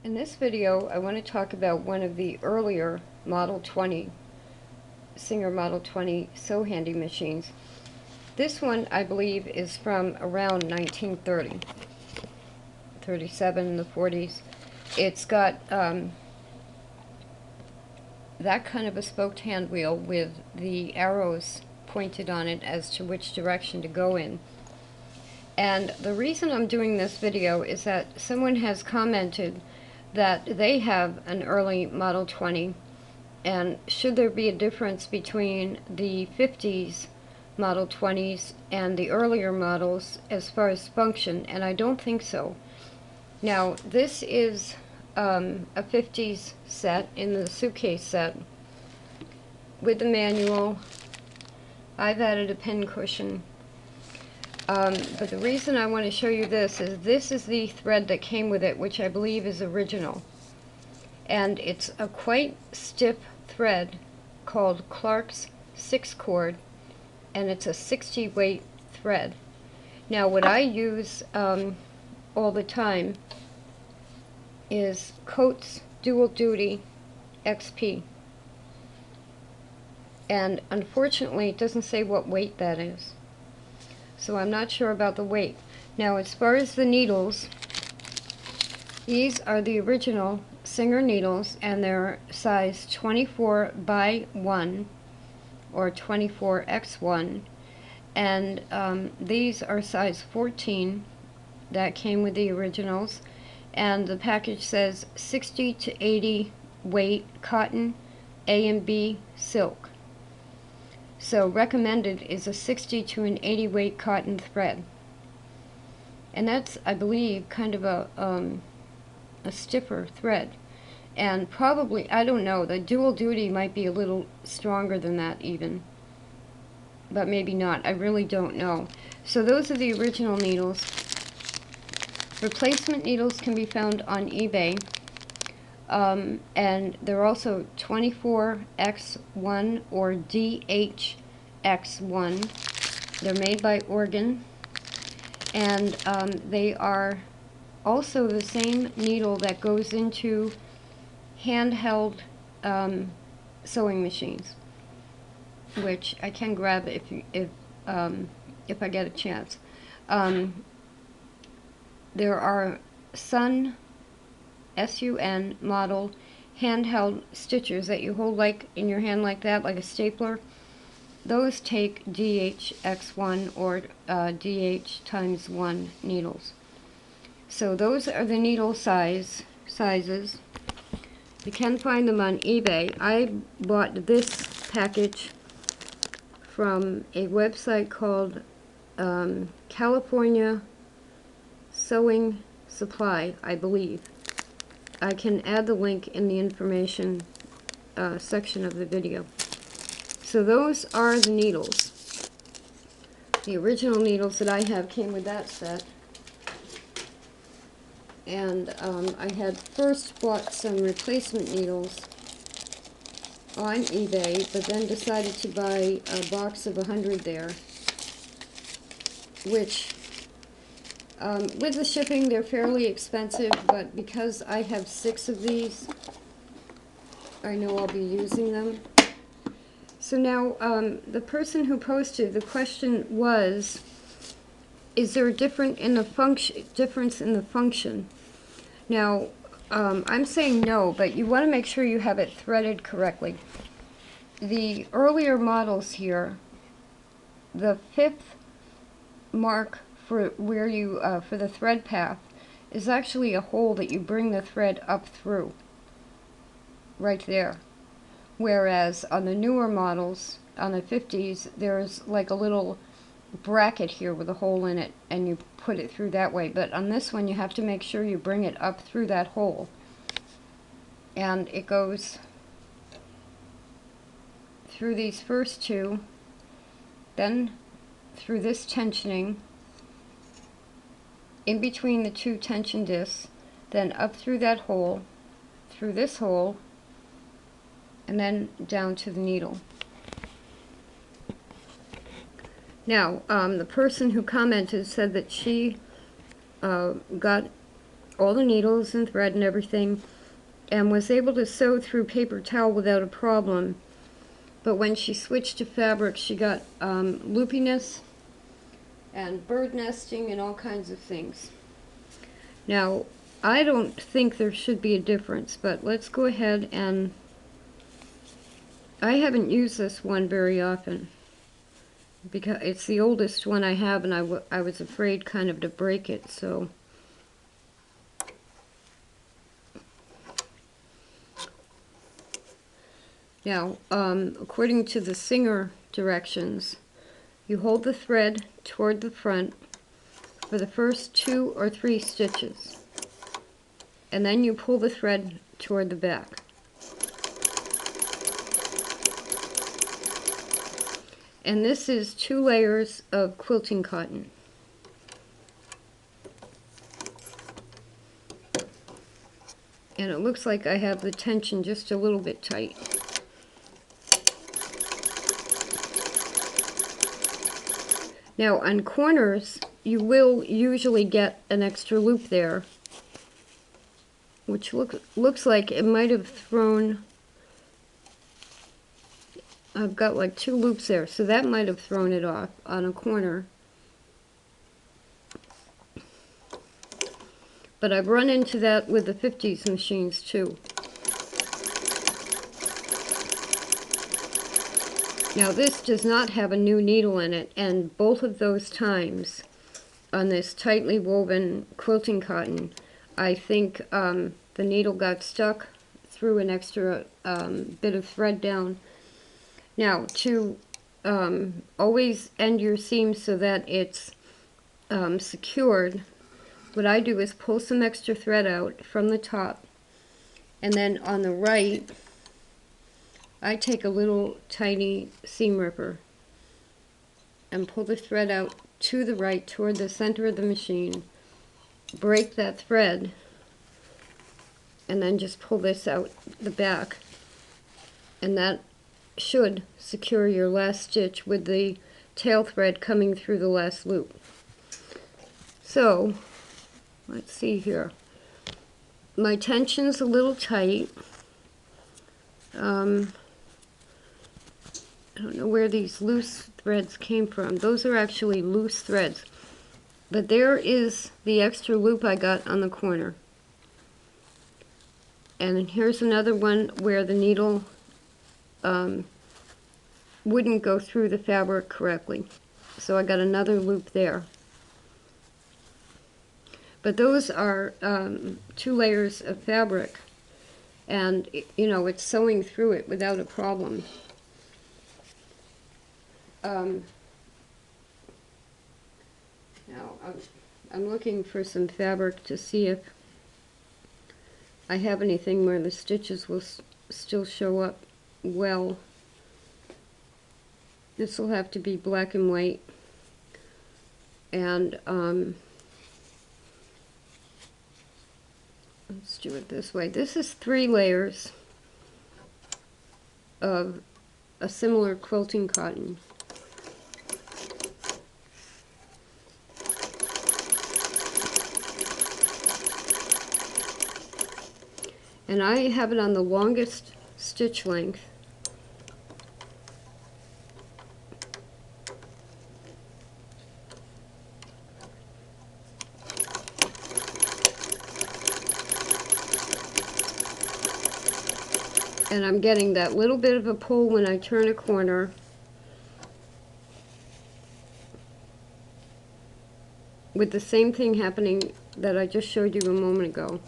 In this video, I want to talk about one of the earlier Model 20, Singer Model 20 Sew Handy machines. This one, I believe, is from around 1930, 37, the 40s. It's got that kind of a spoked hand wheel with the arrows pointed on it as to which direction to go in. And the reason I'm doing this video is that someone has commented that they have an early Model 20, and should there be a difference between the 50s Model 20s and the earlier models as far as function, and I don't think so. Now, this is a 50s set in the suitcase set with the manual. I've added a pin cushion. But the reason I want to show you this is the thread that came with it, which I believe is original. And it's a quite stiff thread called Clark's 6-cord, and it's a 60 weight thread. Now what I use all the time is Coats Dual Duty XP. And unfortunately it doesn't say what weight that is, so I'm not sure about the weight. Now, as far as the needles, these are the original Singer needles, and they're size 24 by 1 or 24x1, and these are size 14. That came with the originals, and the package says 60 to 80 weight cotton, A and B silk. So recommended is a 60 to an 80 weight cotton thread, and that's, I believe, kind of a stiffer thread, and probably, I don't know, the dual duty might be a little stronger than that even, but maybe not. I really don't know. So those are the original needles. Replacement needles can be found on eBay, and they're also 24x1 or DHX1. They're made by Oregon, and they are also the same needle that goes into handheld sewing machines, which I can grab if I get a chance. There are Sun, S-U-N model handheld stitchers that you hold like in your hand like that, like a stapler. Those take DHX1 or DH×1 needles. So those are the needle sizes. You can find them on eBay. I bought this package from a website called California Sewing Supply, I believe. I can add the link in the information section of the video. So those are the needles. The original needles that I have came with that set. And I had first bought some replacement needles on eBay, but then decided to buy a box of 100 there, which with the shipping they're fairly expensive, but because I have 6 of these, I know I'll be using them. So now the person who posted the question was, is there a difference in the function? Now, I'm saying no, but you want to make sure you have it threaded correctly. The earlier models here, the 5th mark for where you for the thread path is actually a hole that you bring the thread up through, right there. Whereas on the newer models, on the 50s, there's like a little bracket here with a hole in it, and you put it through that way. But on this one, you have to make sure you bring it up through that hole, and it goes through these first two, then through this tensioning, in between the two tension discs, then up through that hole, through this hole, and then down to the needle. Now, the person who commented said that she got all the needles and thread and everything, and was able to sew through paper towel without a problem. But when she switched to fabric, she got loopiness and bird nesting and all kinds of things. Now, I don't think there should be a difference, but let's go ahead and... I haven't used this one very often because it's the oldest one I have, and I was afraid kind of to break it, so... Now, according to the Singer directions, you hold the thread toward the front for the first 2 or 3 stitches, and then you pull the thread toward the back. And this is 2 layers of quilting cotton. And it looks like I have the tension just a little bit tight. Now on corners, you will usually get an extra loop there, which looks like it might have thrown... I've got like 2 loops there, so that might have thrown it off on a corner. But I've run into that with the 50s machines too. Now this does not have a new needle in it, and both of those times on this tightly woven quilting cotton, I think the needle got stuck, threw an extra bit of thread down. Now, to always end your seam so that it's secured, what I do is pull some extra thread out from the top, and then on the right, I take a little tiny seam ripper and pull the thread out to the right toward the center of the machine, break that thread, and then just pull this out the back, and that should secure your last stitch with the tail thread coming through the last loop. So, let's see here. My tension's a little tight. I don't know where these loose threads came from. Those are actually loose threads. But there is the extra loop I got on the corner. And here's another one where the needle wouldn't go through the fabric correctly. So I got another loop there. But those are 2 layers of fabric, and you know, it's sewing through it without a problem. Now I'm looking for some fabric to see if I have anything where the stitches will still show up well. This will have to be black and white, and let's do it this way. This is 3 layers of a similar quilting cotton. And I have it on the longest stitch length. And I'm getting that little bit of a pull when I turn a corner. With the same thing happening that I just showed you a moment ago.